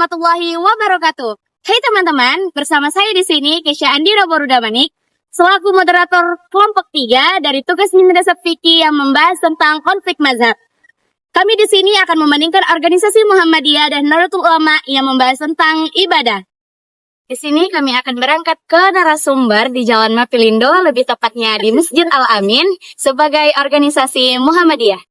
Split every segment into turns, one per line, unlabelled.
warahmatullahi wabarakatuh. Hai teman-teman, bersama saya di sini Kesha Andira Borudamanik, selaku moderator kelompok 3 dari tugas Madrasah Fikih yang membahas tentang konflik mazhab. Kami di sini akan membandingkan organisasi Muhammadiyah dan Nahdlatul Ulama yang membahas tentang ibadah. Di sini kami akan berangkat ke narasumber di Jalan Mapilindo, lebih tepatnya di Masjid Al-Amin sebagai organisasi Muhammadiyah.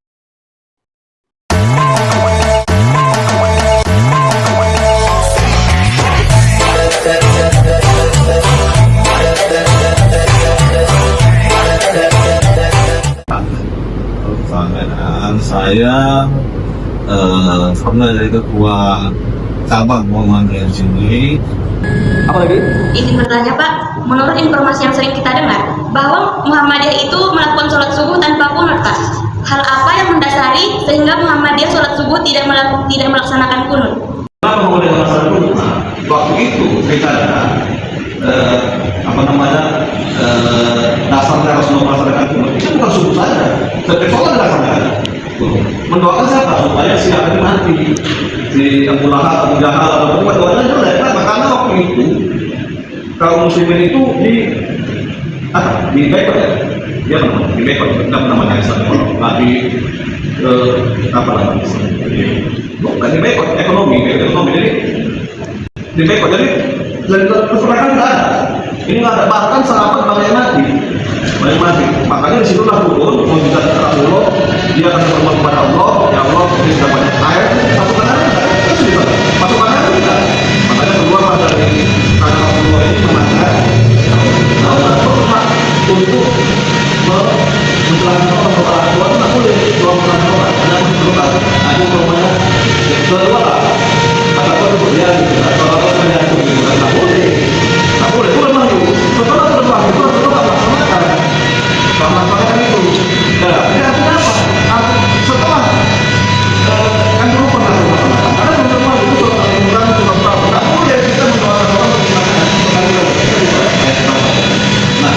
Saya pernah dari ketua cabang Muhammadiyah di sini.
Apa lagi?
Izin bertanya Pak, menurut informasi yang sering kita dengar bahwa Muhammadiyah itu melakukan sholat subuh tanpa kunut Pak. Hal apa yang mendasari sehingga Muhammadiyah sholat subuh tidak melaksanakan kunut?
Kenapa Muhammadiyah melaksanakan kunut? Waktu itu ceritanya dasarnya Rasulullah melaksanakan kunut itu bukan subuh saja, setiap sholat dilaksanakan. Mendoakan siapa? Supaya siapa mati di Abu Lahab, Abu Jahal, atau doanya jelek. Karena waktu itu kaum muslimin itu di boykot ya, dia di boykot, tidak namanya Islam, bukan di boykot ekonomi, jadi di boykot, jadi keserakahan tidak ada. Ini nggak ada, bahkan sahabat banyak mati. Makanya disitulah turun mujizat Rasulullah, dia akan bermohon kepada Allah, ya Allah, ini sudah banyak air, masukkan air, masukkan air tidak. Makanya keluarlah dari karena Rasulullah ini mengatakan untuk menjelaskan orang tua itu tak boleh doa orang ada pun doa, ada namanya kedua lah, kata kau berlian, kalau kau berlian itu tak boleh, itu lemah itu, setelah lemah itu Rasulullah melaksanakan, melaksanakan itu. Nah, ini artinya apa? Setelah kan dulu pernah melaksanakan, karena teman-teman itu sudah mengurang, sudah berapa, tak boleh kita mendoakan orang nah,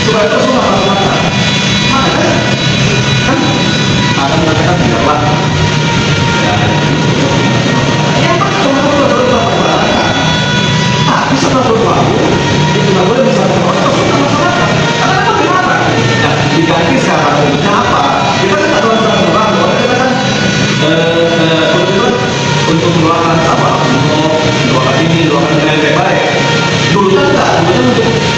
supaya itu semua melaksanakan. Makanya kan ada mengatakan tidaklah ya teman-teman sudah melaksanakan, tapi setelah berlalu itu tidak boleh misalkan orang itu sudah melaksanakan. Karena itu gimana? Nah, diganti sekarang bentuknya apa? Kita kan ada orang kita kan untuk mendoakan apa? Mendoakan ini, mendoakan yang baik. Dulu kan enggak, dulu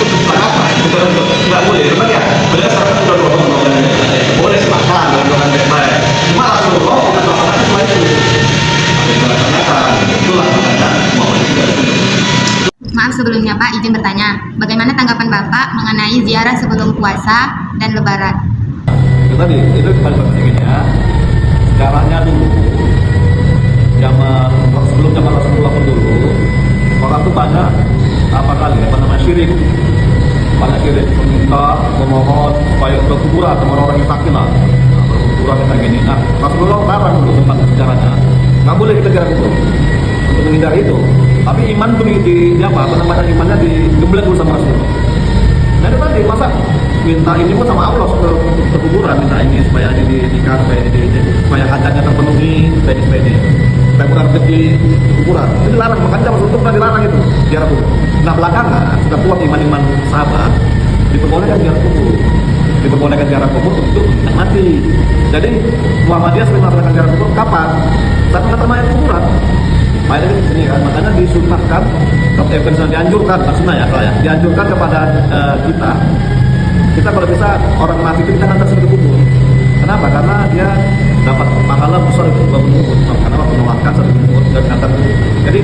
untuk apa? Bukan untuk enggak boleh, memang ya. Berdasarkan sudah mendoakan yang baik. Boleh silakan mendoakan yang baik. Cuma Rasulullah kita doakan semua itu. Tapi melaksanakan itulah makanya mau tidak.
Maaf sebelumnya Pak, izin bertanya, bagaimana tanggapan Bapak mengenai ziarah sebelum puasa dan lebaran?
Itu tadi, itu kembali pertanyaannya. Sejarahnya dulu, sebelum zaman Rasulullah pun dulu, orang itu banyak syirik, banyak syirik, meminta, memohon supaya ke kuburan sama orang yang sakit lah, kuburan kita gini. Nah, Rasulullah larang dulu tempat sejarahnya, nggak boleh kita jalan itu, untuk menghindari itu. Tapi iman tuh imannya digembleng dulu sama Rasulullah. Nah itu tadi, masa minta ini pun sama Allah ke kuburan, minta ini supaya ini nikah, supaya hajatnya terpenuhi, supaya kurang rezeki di kuburan. Itu dilarang, makanya Rasulullah pernah dilarang itu ziarah kubur. Nah belakangan sudah kuat iman sahabat, diperbolehkan ziarah kubur untuk mati. Jadi Muhammadiyah sering melaksanakan ziarah kubur kapan? Saat mengantar kuburan. Mayat di sini kan, makanya disunahkan, dianjurkan, dianjurkan kepada kita kalau bisa orang mati itu kita hantar ke kubur. Kenapa? Karena dia dapat pahala besar itu karena menolakkan satu kubur dan hantar kubur. Jadi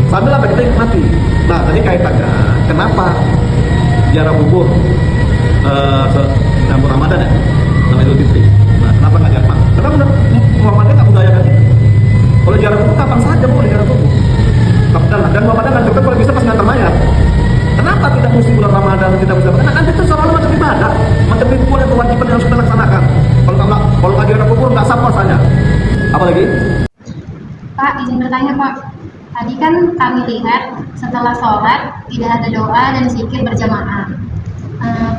sambil apa kita mati. Nah tadi kaitannya, kenapa ziarah kubur campur Ramadan ya, sama Idul Fitri. Nah kenapa nggak jalan? Karena Muhammadiyah nggak budayakan itu. Kalau ziarah kubur kapan saja boleh ziarah kubur. Dan Muhammadiyah kan kalau bisa pas ngantar mayat. Kenapa tidak mesti bulan Ramadan tidak bisa? Karena kan itu seolah macam ibadah, macam ritual yang kewajiban yang harus kita laksanakan. Kalau nggak ziarah kubur nggak sah puasanya. Apa lagi?
Pak, izin bertanya Pak. Tadi kan kami lihat setelah sholat tidak ada doa dan zikir berjamaah.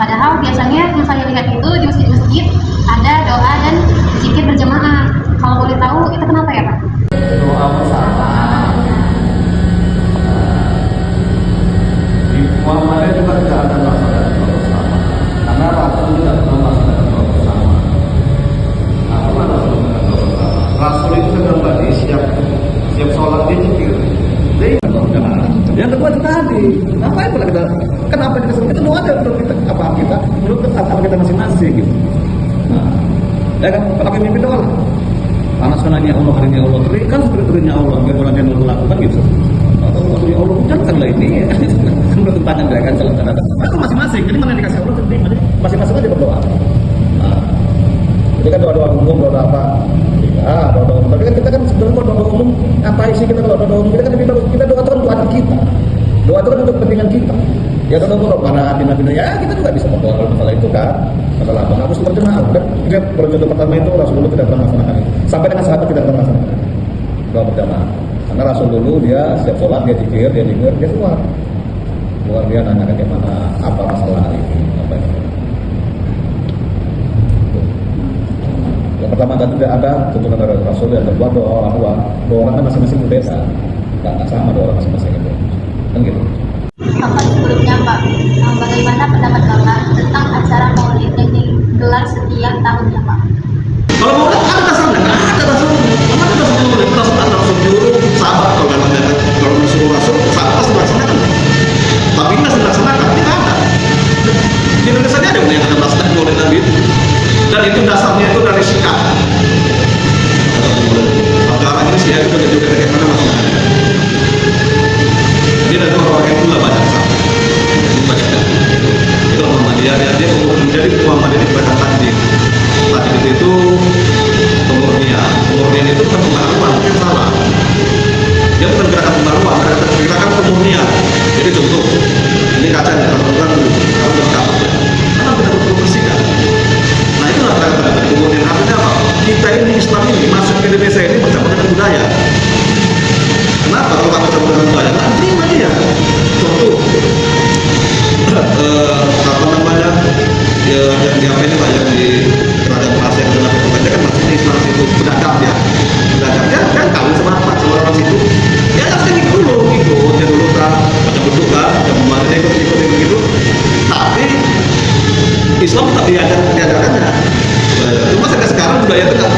Padahal biasanya yang saya lihat itu di masjid-masjid ada doa dan zikir berjamaah. Kalau boleh tahu itu kenapa ya Pak?
Doa bersama juga tidak akan melaksanakan doa bersama. Karena Rasul tidak pernah melaksanakan doa bersama. Nah, pernah Rasul melaksanakan doa bersama. Rasul itu sedang tadi siap sholat dia zikir. Yang kedua itu tadi, ngapain pula kita? Kenapa kita sebut itu doa aja menurut kita menurut apa kita masing-masing gitu. Nah, ya kan, kalau kita mimpi doa lah. Panas kanannya Allah, harinya Allah, terik kan seperti Allah, biar orang yang lakukan gitu. Atau ya Allah, janganlah ini. Menurut tempatnya mereka kan kalau ada. Itu masing-masing. Jadi mana yang dikasih Allah, masing-masing aja berdoa. Nah, ini kan doa-doa umum, doa apa? Doa umum. Tapi kan kita kan sebenarnya doa umum, apa isi kita kalau doa umum? Kita kan lebih bagus. Kita doa itu kan buat kita. Doa itu kan untuk kepentingan kita. Ya doa umum mana bina-bina ya kita juga bisa berdoa kalau masalah itu kan. Masalah apa? Harus berjemaah. Kan perjodoh pertama itu Rasul dulu tidak pernah melaksanakan itu. Sampai dengan sahabat tidak pernah melaksanakan doa berjamaah. Karena Rasul dulu dia setiap sholat dia zikir, dia dengar, dia keluar dia nanyakan dia mana apa masalah hari ini apa itu. Yang pertama tadi tidak ada tuntunan dari Rasul, yang kedua doa orang kan masing-masing berbeda, nggak sama doa orang masing-masing itu, kan gitu.
Bapak sebelumnya Pak, bagaimana pendapat Bapak tentang acara Maulid yang digelar setiap tahunnya Pak?
Kalau mau ada dasarnya, nggak ada dasarnya. Mana ada dasarnya? Rasul nyuruh sahabat kalau disuruh Rasul, sahabat pasti melaksanakan. Tapi nggak dilaksanakan, tidak ada. Di Indonesia ada yang ada melaksanakan Maulid Nabi itu, dan itu dasarnya itu dari Syiah. Acara ini Syiah itu juga dari mana melaksanakan. Dia ada orang yang pula banyak sama. Banyak. Itu Muhammadiyah dia menjadi Muhammadiyah di badan takdir. Takdir itu pemurnian itu bukan pembaruan, itu salah. Dia bukan gerakan pembaruan, gerakan pemurnian. Jadi contoh, ini kaca yang terang dulu, kalau berkata, karena kita perlu bersihkan. Nah itulah gerakan pemurnian. Artinya apa? Kita ini Islam ini masuk ke Indonesia ini bercampur dengan budaya. Kenapa kalau tak bercampur dengan budaya? Nah, terima dia. Contoh, apa namanya? Yang di apa ini Pak, yang di kerajaan Persia yang sudah kita kan masih Islam itu berdagang dia kan kawin sama orang situ dia harus ikut dulu dia dulu kan macam bentuk kan yang kemarin ikut begitu, tapi Islam tetap diajarkannya. Cuma sampai sekarang budaya itu nggak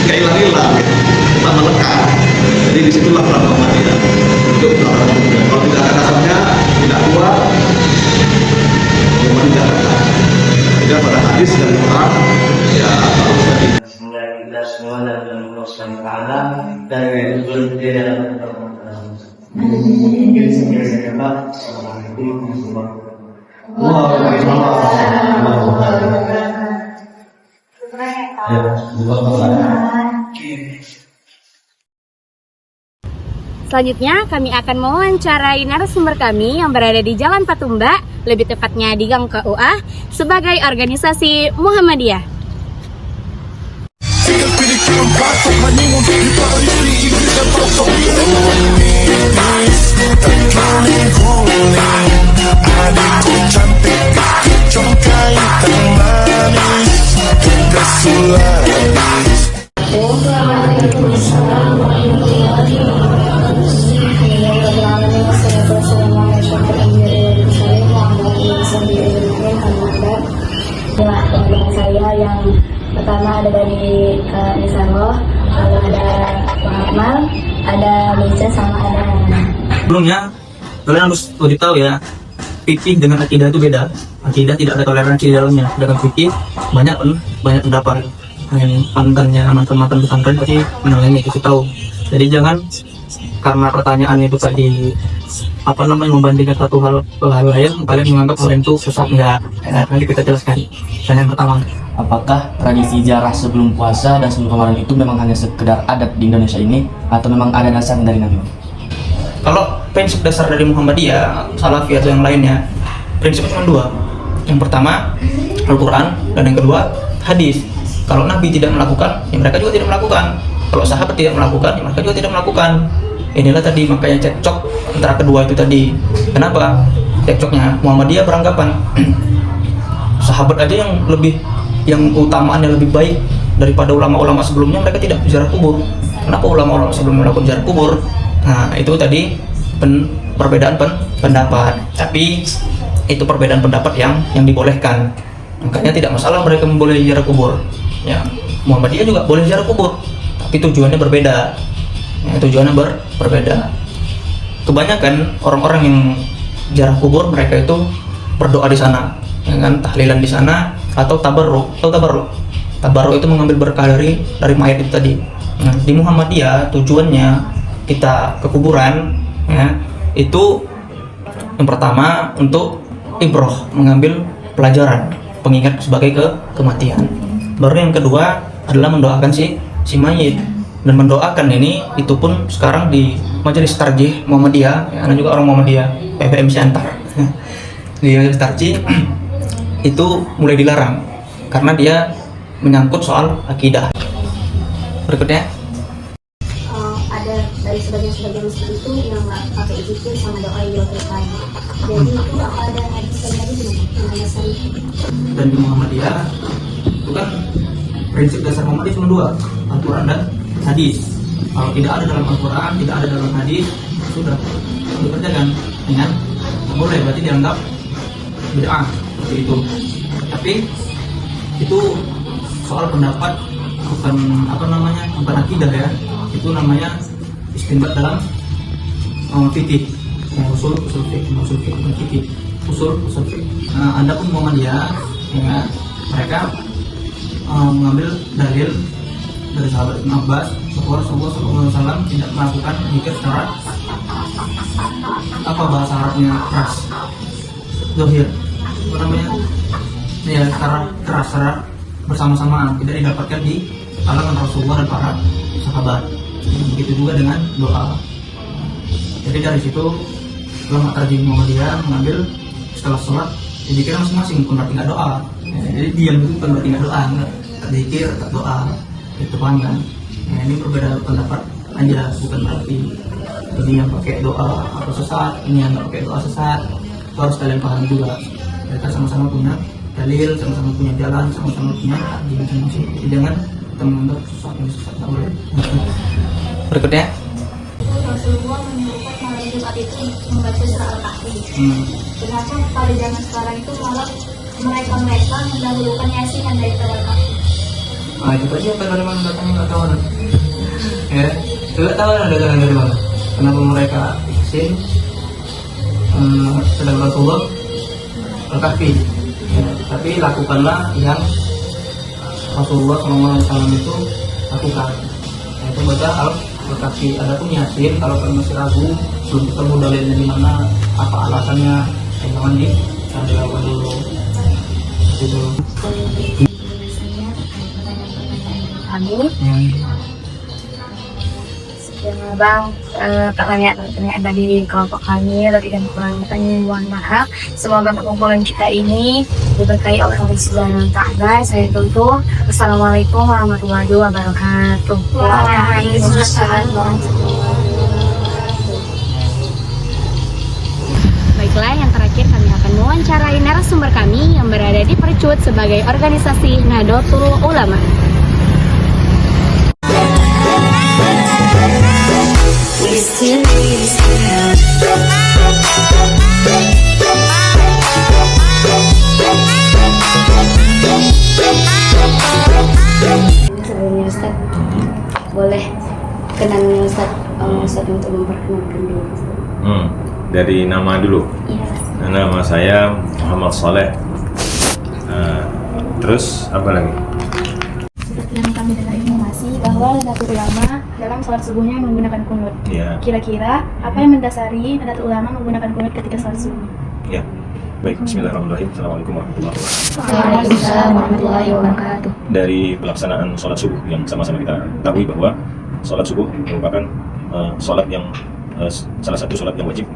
hilang gitu, tetap melekat. Jadi disitulah peran Muhammadiyah untuk melakukan budaya. Kalau tidak ada dasarnya tidak kuat, Muhammadiyah tidak ada. Tidak pada hadis dan Quran ya harus tadi.
Semoga kita semua dan Allah SWT dan berhenti dalam Assalamualaikum warahmatullahi wabarakatuh.
Selanjutnya, kami akan mewawancarai narasumber kami yang berada di Jalan Patumba, lebih tepatnya di Gang KUA, sebagai organisasi Muhammadiyah.
Saya yang pertama ada dari Nisarlo, lalu ada Muhammad, ada Lisa, sama ada Hana.
Sebelumnya, kalian harus lebih tahu ya, fikih dengan akidah itu beda. Akidah tidak ada toleransi di dalamnya. Dengan fikih banyak pendapat yang pantannya mantan pesantren pasti menilainya itu tahu. Jadi jangan karena pertanyaan itu tadi membandingkan satu hal ke hal lain, kalian menganggap hal itu sesat. Enggak. Nanti kita jelaskan. Dan yang pertama,
apakah tradisi ziarah sebelum puasa dan sebelum Ramadan itu memang hanya sekedar adat di Indonesia ini atau memang ada dasarnya dari Nabi?
kalau prinsip dasar dari Muhammadiyah, Salafi atau yang lainnya, prinsipnya cuma dua. Yang pertama Al-Quran, dan yang kedua hadis. Kalau Nabi tidak melakukan, ya mereka juga tidak melakukan. Kalau sahabat tidak melakukan, ya mereka juga tidak melakukan. Inilah tadi makanya cekcok antara kedua itu tadi. Kenapa cekcoknya? Muhammadiyah beranggapan sahabat aja yang utamaannya lebih baik daripada ulama-ulama sebelumnya, mereka tidak ziarah kubur. Kenapa ulama-ulama sebelumnya melakukan ziarah kubur? Nah itu tadi perbedaan pendapat. Tapi itu perbedaan pendapat yang dibolehkan. Makanya tidak masalah mereka memboleh ziarah kubur. Ya, Muhammadiyah juga boleh ziarah kubur, tapi tujuannya berbeda. Ya, tujuannya berbeda. Kebanyakan orang-orang yang ziarah kubur mereka itu berdoa di sana, ya kan, tahlilan di sana atau tabarruk. Tahu tabarruk? Tabarruk itu mengambil berkah dari mayat itu tadi. Nah, di Muhammadiyah tujuannya kita ke kuburan, ya, itu yang pertama untuk ibroh, mengambil pelajaran, pengingat sebagai kematian. Baru yang kedua adalah mendoakan si mayit. Dan mendoakan ini itu pun sekarang di Majelis Tarjih Muhammadiyah, ya, anak juga orang Muhammadiyah, PPM Siantar. Di Majelis Tarjih itu mulai dilarang karena dia menyangkut soal akidah. Berikutnya,
Ada dari sebagian masjid itu yang nggak pakai zikir sama doa yang dilakukan. Jadi itu apa ada hadis tadi gimana dasar itu?
dan di Muhammadiyah itu kan prinsip dasar Muhammadiyah cuma dua, Al-Quran dan hadis. Kalau tidak ada dalam Al-Quran, tidak ada dalam hadis, sudah dikerjakan, ya, boleh, berarti dianggap bid'ah seperti itu. Tapi itu soal pendapat, bukan bukan akidah ya, itu namanya istinbat dalam fikih, usul fikih. Nah, Anda pun Muhammadiyah, ya, mereka mengambil dalil dari sahabat Ibn Abbas bahwa Rasulullah SAW tidak melakukan zikir secara bahasa Arabnya keras, zahir, ya, secara keras, secara bersama-samaan, tidak didapatkan di kalangan Rasulullah dan para sahabat. Begitu juga dengan doa. Jadi dari situ ulama tarjih Muhammadiyah mengambil setelah sholat zikir masing-masing, bukan berarti nggak doa. Jadi diam itu bukan berarti nggak doa, nggak zikir, tak doa, itu kan. Nah, ini berbeda pendapat aja, bukan berarti ini yang pakai doa atau sesat, ini yang nggak pakai doa sesat. Itu harus kalian paham juga. Mereka sama-sama punya dalil, sama-sama punya jalan, sama-sama punya takdir masing-masing. Jadi jangan kita menganggap sesat ini sesat, tak boleh. Berikutnya,
Rasulullah menyuruhkan malam Jumat itu membaca surah Al-Kahfi. Kenapa pada zaman sekarang itu malah mereka mendahulukan Yasin yang daripada Al-Kahfi?
nah itu aja dari mana datangnya nggak tahu, ya, nggak tahu datangnya dari mana. Kenapa mereka Yasin sedang Rasulullah Al-Kahfi? Ya, tapi lakukanlah yang Rasulullah SAW itu lakukan. Nah, itu baca Al-Kahfi. Adapun Yasin, kalau kalian masih ragu, belum ketemu dalilnya di mana, apa alasannya, jangan dilakukan dulu. Gitu.
Kami sekian Bang, pertanyaan dari kelompok kami, lebih dan kurang bertanya, mohon maaf. Semoga perkumpulan kita ini diberkahi oleh Allah Subhanahu wa Ta'ala. Saya tutup. Wassalamualaikum warahmatullahi wabarakatuh. Waalaikumsalam warahmatullahi wabarakatuh. Baiklah, yang terakhir kami akan mewawancarai narasumber kami yang berada di Percut sebagai organisasi Nahdlatul Ulama. Sebelumnya Ustaz, boleh kenalnya Ustaz untuk memperkenalkan diri.
Dari nama dulu.
Iya.
Nama saya Muhammad Saleh. Terus apa lagi?
Seperti yang kami dengar informasi bahwa Nahdlatul Ulama dalam sholat subuhnya menggunakan kunut.
Ya.
Kira-kira apa yang mendasari Nahdlatul Ulama menggunakan kunut ketika sholat subuh?
Ya. Baik, bismillahirrahmanirrahim. Assalamualaikum warahmatullahi wabarakatuh.
Waalaikumsalam warahmatullahi wabarakatuh.
Dari pelaksanaan sholat subuh yang sama-sama kita ketahui bahwa sholat subuh merupakan sholat yang salah satu sholat yang wajib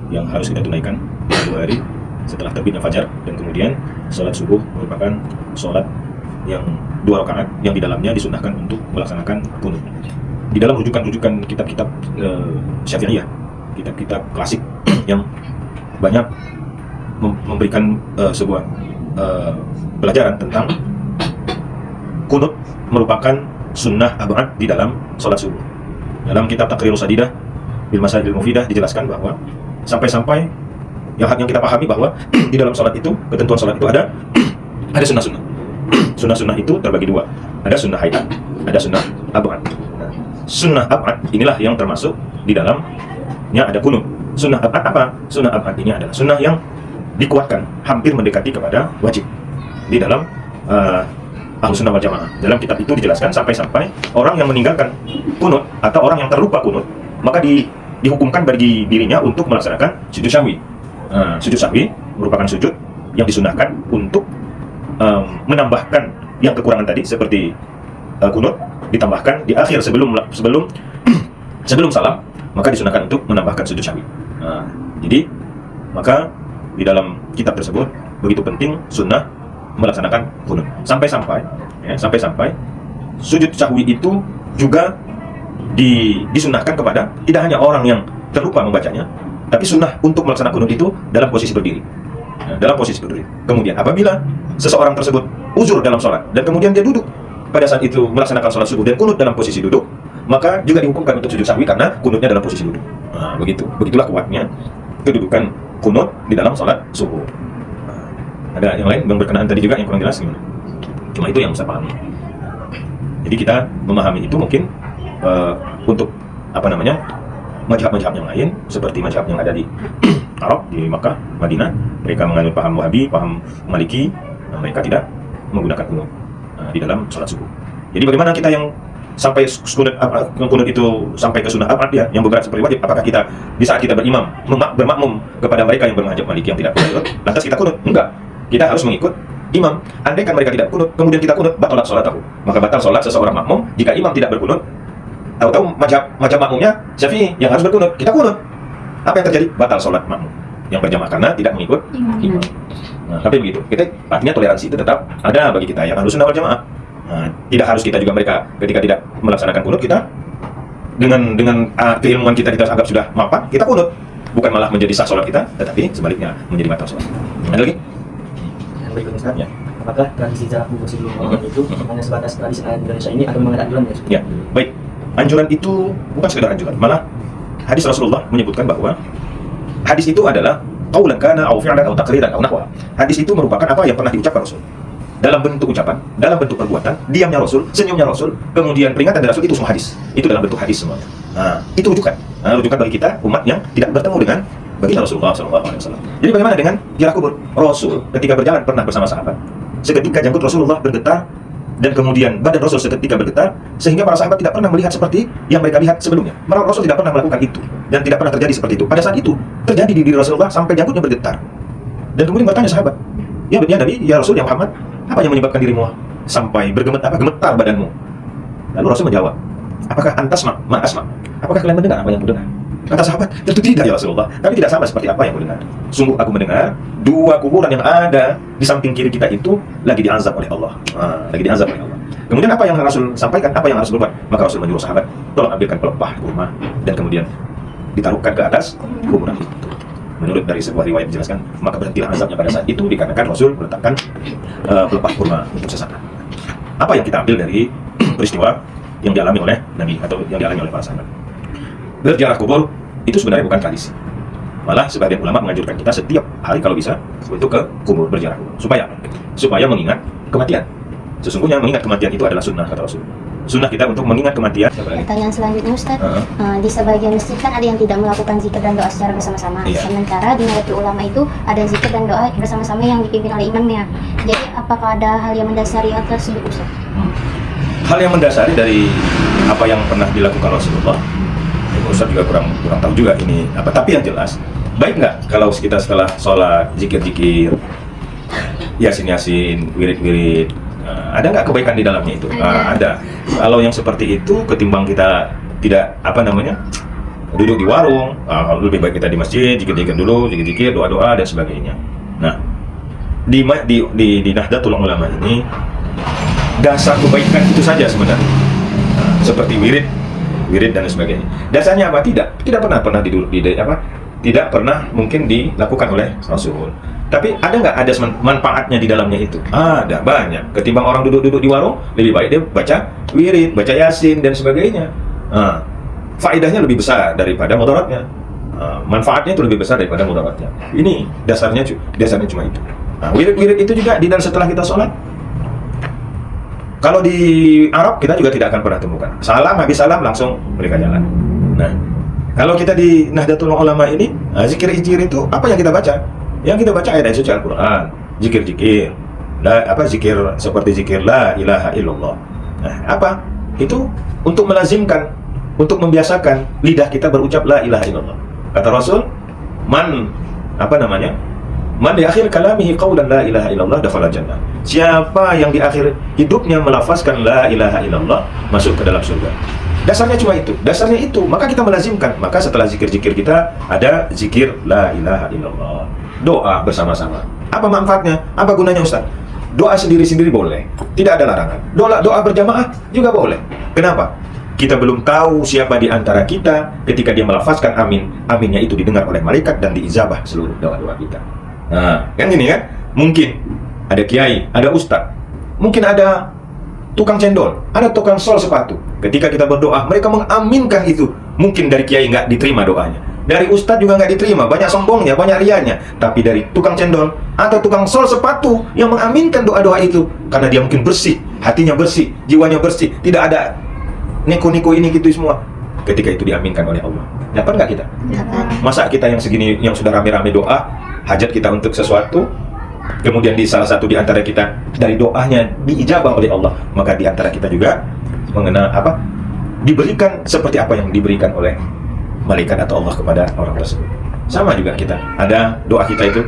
yang harus kita tunaikan di pagi hari setelah terbitnya fajar, dan kemudian sholat subuh merupakan sholat yang 2 rakaat yang di dalamnya disunahkan untuk melaksanakan kunut. Di dalam rujukan-rujukan kitab-kitab Syafi'iyah, kitab-kitab klasik yang banyak memberikan sebuah pelajaran tentang kunut merupakan sunnah abad di dalam sholat subuh. Dalam kitab Taqrirus Sadidah bil Masail Mufidah dijelaskan bahwa sampai-sampai yang kita pahami bahwa di dalam sholat itu, ketentuan sholat itu ada sunnah-sunnah. Sunnah-sunnah itu terbagi dua. Ada sunnah hayat, ada sunnah ab'ad. Nah, sunnah ab'ad inilah yang termasuk di dalamnya ada kunut. Sunnah ab'ad apa? Sunnah ab'ad ini adalah sunnah yang dikuatkan, hampir mendekati kepada wajib di dalam Ahlus Sunnah wal Jamaah. Dalam kitab itu dijelaskan sampai-sampai orang yang meninggalkan kunut atau orang yang terlupa kunut, maka dihukumkan bagi dirinya untuk melaksanakan sujud sahwi. Sujud sahwi merupakan sujud yang disunahkan untuk menambahkan yang kekurangan tadi seperti kunut, ditambahkan di akhir sebelum salam, maka disunahkan untuk menambahkan sujud sahwi. Jadi maka di dalam kitab tersebut begitu penting sunnah melaksanakan kunut sampai-sampai sujud sahwi itu juga disunahkan kepada tidak hanya orang yang terlupa membacanya, tapi sunnah untuk melaksanakan kunut itu dalam posisi berdiri. Kemudian apabila seseorang tersebut uzur dalam sholat dan kemudian dia duduk pada saat itu melaksanakan sholat subuh dan kunut dalam posisi duduk, maka juga dihukumkan untuk sujud sahwi karena kunutnya dalam posisi duduk. Begitulah kuatnya kedudukan kunut di dalam sholat subuh. Ada yang lain yang berkenaan tadi juga yang kurang jelas gimana? Cuma itu yang saya pahami. Jadi kita memahami itu mungkin untuk mazhab-mazhab yang lain seperti mazhab yang ada di Arab, di Makkah, Madinah, mereka menganut paham Wahabi, paham Maliki, mereka tidak menggunakan kunut di dalam sholat subuh. Jadi bagaimana kita yang sampai kunut itu sampai ke sunnah ab'ad ya, yang berat seperti wajib, apakah kita di saat kita bermakmum kepada mereka yang bermazhab Maliki yang tidak kunut, lantas kita kunut? Enggak. Kita harus mengikut imam. Andaikan mereka tidak kunut, kemudian kita kunut, batalat sholatahu. Maka batal sholat seseorang makmum jika imam tidak berkunut. Tahu-tahu macam makmumnya Syafi'i yang harus berkunut, kita kunut. Apa yang terjadi? Batal sholat makmum yang berjamaah karena tidak mengikut imam. Nah, tapi begitu. Artinya toleransi itu tetap ada bagi kita yang Ahlus Sunnah wal Jamaah. Tidak harus kita juga mereka ketika tidak melaksanakan kunut, kita dengan keilmuan kita anggap sudah mapan, kita kunut. Bukan malah menjadi sah sholat kita, tetapi sebaliknya menjadi batal sholat. Ada lagi?
Berikutnya Ustaz, apakah tradisi jarak kubur sebelum Ramadan itu hanya sebatas tradisi Indonesia ini atau memang ada anjuran ya?
Ya, baik. Anjuran itu bukan sekedar anjuran, malah hadis Rasulullah menyebutkan bahwa hadis itu adalah qaulan kana aw fi'lan aw taqriran aw nahwa. Hadis itu merupakan apa yang pernah diucapkan Rasul. Dalam bentuk ucapan, dalam bentuk perbuatan, diamnya Rasul, senyumnya Rasul, kemudian peringatan dari Rasul, itu semua hadis. Itu dalam bentuk hadis semuanya. Itu rujukan. Rujukan bagi kita umat yang tidak bertemu dengan baginda Rasulullah SAW. Jadi bagaimana dengan ziarah kubur? Rasul ketika berjalan pernah bersama sahabat. Seketika janggut Rasulullah bergetar dan kemudian badan Rasul seketika bergetar sehingga para sahabat tidak pernah melihat seperti yang mereka lihat sebelumnya. Rasul tidak pernah melakukan itu dan tidak pernah terjadi seperti itu. Pada saat itu terjadi di diri Rasulullah sampai janggutnya bergetar. Dan kemudian bertanya sahabat, "Ya Nabi, ya Rasul, ya Muhammad, apa yang menyebabkan dirimu sampai gemetar badanmu?" Lalu Rasul menjawab, "Apakah antas asma? Apakah kalian mendengar apa yang kudengar?" Kata sahabat, "Tentu tidak ya Rasulullah, kami tidak sama seperti apa yang kudengar. Sungguh aku mendengar dua kuburan yang ada di samping kiri kita itu lagi diazab oleh Allah." Kemudian apa yang Rasul sampaikan, apa yang Rasul berbuat? Maka Rasul menyuruh sahabat, "Tolong ambilkan pelepah kurma dan kemudian ditaruhkan ke atas kuburan itu." Menurut dari sebuah riwayat dijelaskan, maka berhentilah azabnya pada saat itu dikarenakan Rasul meletakkan pelepah kurma untuk sesaat. Apa yang kita ambil dari peristiwa yang dialami oleh Nabi atau yang dialami oleh para sahabat? Berziarah kubur itu sebenarnya bukan tradisi. Malah sebagian ulama menganjurkan kita setiap hari kalau bisa untuk ke kubur, berziarah kubur. Supaya mengingat kematian. Sesungguhnya mengingat kematian itu adalah sunnah kata Rasul. Sunnah kita untuk mengingat kematian.
Pertanyaan selanjutnya Ustaz, di sebagian masjid kan ada yang tidak melakukan zikir dan doa secara bersama-sama. Sementara di Nahdlatul Ulama itu ada zikir dan doa bersama-sama yang dipimpin oleh imamnya. Jadi apakah ada hal yang mendasari hal tersebut Ustaz?
Hal yang mendasari dari apa yang pernah dilakukan Rasulullah, Ustaz juga kurang tahu juga ini apa. Tapi yang jelas, baik nggak kalau kita setelah sholat zikir-zikir, yasin-yasin, wirid-wirid, ada nggak kebaikan di dalamnya itu? Ada. Kalau yang seperti itu, ketimbang kita tidak duduk di warung, lebih baik kita di masjid, zikir-zikir dulu, zikir-zikir, doa-doa dan sebagainya. Nah, di Nahdlatul Ulama ini dasar kebaikan itu saja sebenarnya, seperti wirid dan sebagainya. Dasarnya apa? Tidak pernah tidak pernah mungkin dilakukan oleh Rasul. Tapi ada nggak ada manfaatnya di dalamnya itu? Ada, banyak. Ketimbang orang duduk-duduk di warung, lebih baik dia baca wirid, baca yasin dan sebagainya. Faedahnya lebih besar daripada mudaratnya. manfaatnya itu lebih besar daripada mudaratnya. Ini dasarnya cuma itu. Nah, wirid-wirid itu juga di dalam setelah kita sholat. Kalau di Arab kita juga tidak akan pernah temukan. Salam, habis salam langsung mereka jalan. Nah, kalau kita di Nahdlatul Ulama ini, zikir-zikir itu apa yang kita baca? Yang kita baca ayat suci Al-Quran, zikir-zikir, zikir seperti zikir la ilaha illallah. Nah, apa? Itu untuk melazimkan, untuk membiasakan lidah kita berucap la ilaha illallah. Kata Rasul, man di akhir kalamihi qaulan la ilaha illallah dakhala jannah. Siapa yang di akhir hidupnya melafazkan la ilaha illallah masuk ke dalam surga. Dasarnya itu, maka kita melazimkan. Maka setelah zikir-zikir kita ada zikir la ilaha illallah. Doa bersama-sama. Apa manfaatnya? Apa gunanya, Ustaz? Doa sendiri-sendiri boleh, tidak ada larangan. Doa berjamaah juga boleh. Kenapa? Kita belum tahu siapa di antara kita ketika dia melafazkan amin, aminnya itu didengar oleh malaikat dan diijabah seluruh doa-doa kita. Nah, kan gini kan? Mungkin ada kiai, ada ustadz, mungkin ada tukang cendol, ada tukang sol sepatu. Ketika kita berdoa, mereka mengaminkan itu. Mungkin dari kiai nggak diterima doanya, dari ustadz juga nggak diterima, banyak sombongnya, banyak rianya. Tapi dari tukang cendol atau tukang sol sepatu yang mengaminkan doa-doa itu, karena dia mungkin bersih, hatinya bersih, jiwanya bersih, tidak ada neko-neko ini gitu semua. Ketika itu diaminkan oleh Allah, dapat nggak kita? Masa kita yang segini, yang sudah rame-rame doa hajat kita untuk sesuatu, kemudian di salah satu di antara kita dari doanya diijabah oleh Allah, maka di antara kita juga diberikan seperti apa yang diberikan oleh malaikat atau Allah kepada orang tersebut. Sama juga kita, ada doa kita itu,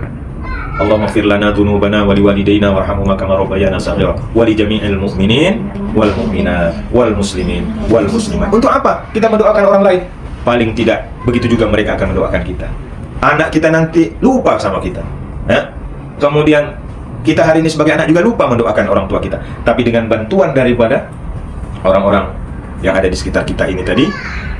Allahumma fir lana dzunubana wa liwalidayna warhamhuma kama rabbayana shaghira wa li jami'il mu'minin wal mu'minat wal muslimin wal muslimat. Untuk apa kita mendoakan orang lain? Paling tidak begitu juga mereka akan mendoakan kita. Anak kita nanti lupa sama kita. Kemudian kita hari ini sebagai anak juga lupa mendoakan orang tua kita. Tapi dengan bantuan daripada orang-orang yang ada di sekitar kita ini tadi,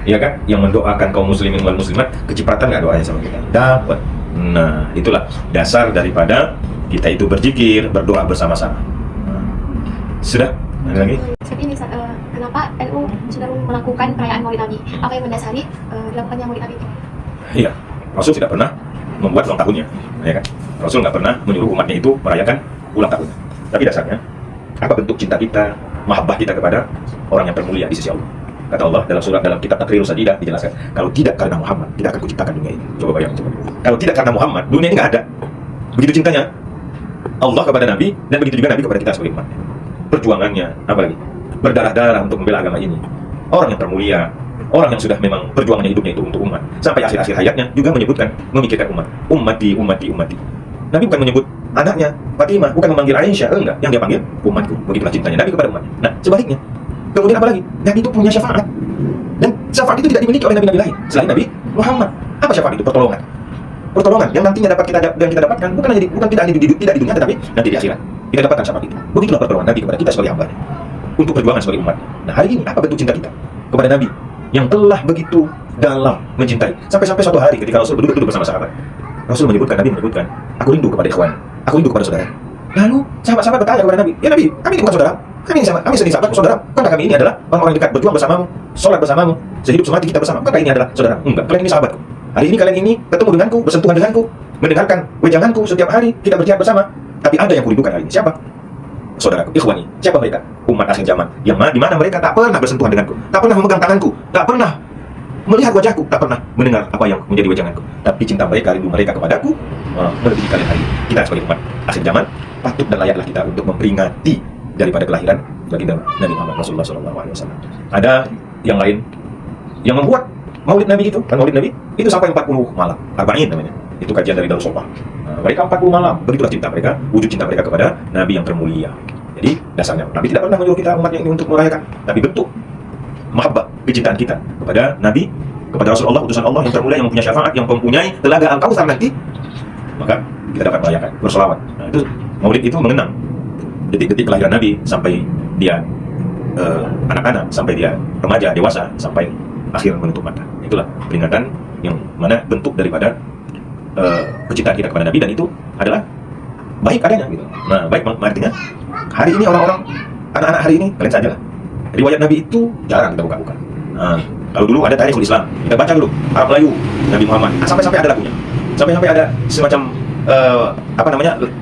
ya kan, yang mendoakan kaum muslimin wal muslimat, kecipratan nggak doanya sama kita? Dapat. Nah, itulah dasar daripada kita itu berzikir, berdoa bersama-sama. Sudah? Ada lagi?
Ini kenapa NU sudah melakukan perayaan Maulid Nabi? Apa yang mendasari dilakukannya Maulid Nabi itu?
Iya, Rasul tidak pernah membuat ulang tahunnya, ya kan? Rasul nggak pernah menyuruh umatnya itu merayakan ulang tahunnya. Tapi dasarnya, apa bentuk cinta kita, mahabbah kita kepada orang yang termulia di sisi Allah? Kata Allah dalam kitab Taqrirus Sadidah dijelaskan, kalau tidak karena Muhammad, tidak akan kuciptakan dunia ini. Coba bayangkan. Kalau tidak karena Muhammad, dunia ini nggak ada. Begitu cintanya Allah kepada Nabi, dan begitu juga Nabi kepada kita sebagai umatnya. Perjuangannya, apalagi berdarah-darah untuk membela agama ini. Orang yang termulia, orang yang sudah memang perjuangannya hidupnya itu untuk umat. Sampai akhir-akhir hayatnya juga menyebutkan, memikirkan umat. Ummati. Nabi bukan menyebut anaknya Fatimah, bukan memanggil Aisyah, enggak. Yang dia panggil umatku. Begitulah cintanya Nabi kepada umatnya. Nah, sebaliknya. Kemudian apalagi? Nabi itu punya syafaat. Dan syafaat itu tidak dimiliki oleh nabi-nabi lain selain Nabi Muhammad. Apa syafaat itu? Pertolongan. Pertolongan yang nantinya dapat kita dapatkan bukan tidak di dunia, tetapi nanti di akhirat. Kita dapatkan syafaat itu. Begitulah pertolongan Nabi kepada kita sebagai hamba-Nya untuk perjuangan sebagai umat. Nah, hari ini apa bentuk cinta kita kepada Nabi yang telah begitu dalam mencintai? Sampai-sampai suatu hari ketika Rasul duduk bersama sahabat, Nabi menyebutkan, aku rindu kepada ikhwan, aku rindu kepada saudara. Lalu sahabat-sahabat bertanya kepada Nabi, ya Nabi, kami ini bukan saudara, kami sendiri sahabat, saudara. Bukankah kami ini adalah orang-orang dekat, berjuang bersamamu, sholat bersamamu, sehidup semati kita bersama? Bukankah ini adalah saudara? Enggak, kalian ini sahabatku. Hari ini kalian ini ketemu denganku, bersentuhan denganku, mendengarkan wejanganku setiap hari, kita berjihad bersama. Tapi ada yang kurindukan hari ini. Siapa? Saudaraku, ikhwani. Siapa mereka? Umat akhir zaman. Yang di mana mereka tak pernah bersentuhan denganku, tak pernah memegang tanganku, tak pernah melihat wajahku, tak pernah mendengar apa yang menjadi wejanganku. Tapi cinta mereka, rindu mereka kepadaku melebihi kalian hari ini. Kita sebagai umat akhir zaman patut dan layaklah kita untuk memperingati daripada kelahiran baginda Nabi Muhammad Rasulullah SAW. Ada yang lain yang membuat Maulid Nabi itu, kan Maulid Nabi itu sampai 40 malam, 40 namanya. Itu kajian dari Darus Sofah. Mereka 40 malam, begitulah cinta mereka, wujud cinta mereka kepada Nabi yang termulia. Jadi dasarnya Nabi tidak pernah menyuruh kita umatnya ini untuk merayakan, tapi bentuk mahabbah, kecintaan kita kepada Nabi, kepada Rasulullah, utusan Allah yang termulia, yang mempunyai syafaat, yang mempunyai telaga Al-Kautsar nanti, maka kita dapat merayakan, bersolawat. Nah, itu Maulid itu mengenang detik-detik kelahiran Nabi sampai dia anak-anak, sampai dia remaja, dewasa, sampai akhir menutup mata. Itulah peringatan yang mana bentuk daripada kecintaan kita kepada Nabi, dan itu adalah baik adanya gitu. Nah, baik artinya hari ini orang-orang, anak-anak hari ini, kalian sajalah, riwayat Nabi itu jarang kita buka-buka. Nah, Kalau dulu ada Tarikhul Islam, kita baca dulu Arab Melayu Nabi Muhammad. Sampai-sampai ada lagunya. Sampai-sampai ada semacam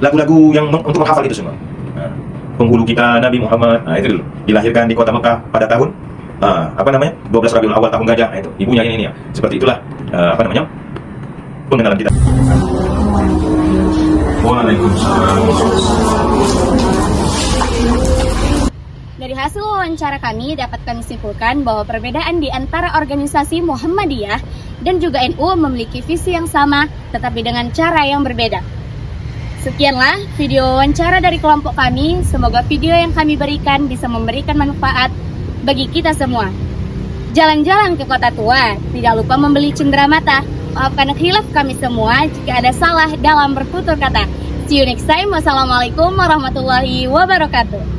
lagu-lagu yang untuk menghafal itu semua. Nah, penghulu kita Nabi Muhammad, nah itu dulu dilahirkan di kota Mekah pada tahun 12 Rabiul Awal tahun gajah. Nah, itu ibunya ini ya. Seperti itulah pengenalan kita. Waalaikumsalam.
Dari hasil wawancara kami dapat kami simpulkan bahwa perbedaan di antara organisasi Muhammadiyah dan juga NU memiliki visi yang sama tetapi dengan cara yang berbeda. Sekianlah video wawancara dari kelompok kami. Semoga video yang kami berikan bisa memberikan manfaat bagi kita semua. Jalan-jalan ke kota tua, tidak lupa membeli cenderamata. Maafkan khilaf kami semua jika ada salah dalam bertutur kata. See you next time. Wassalamualaikum warahmatullahi wabarakatuh.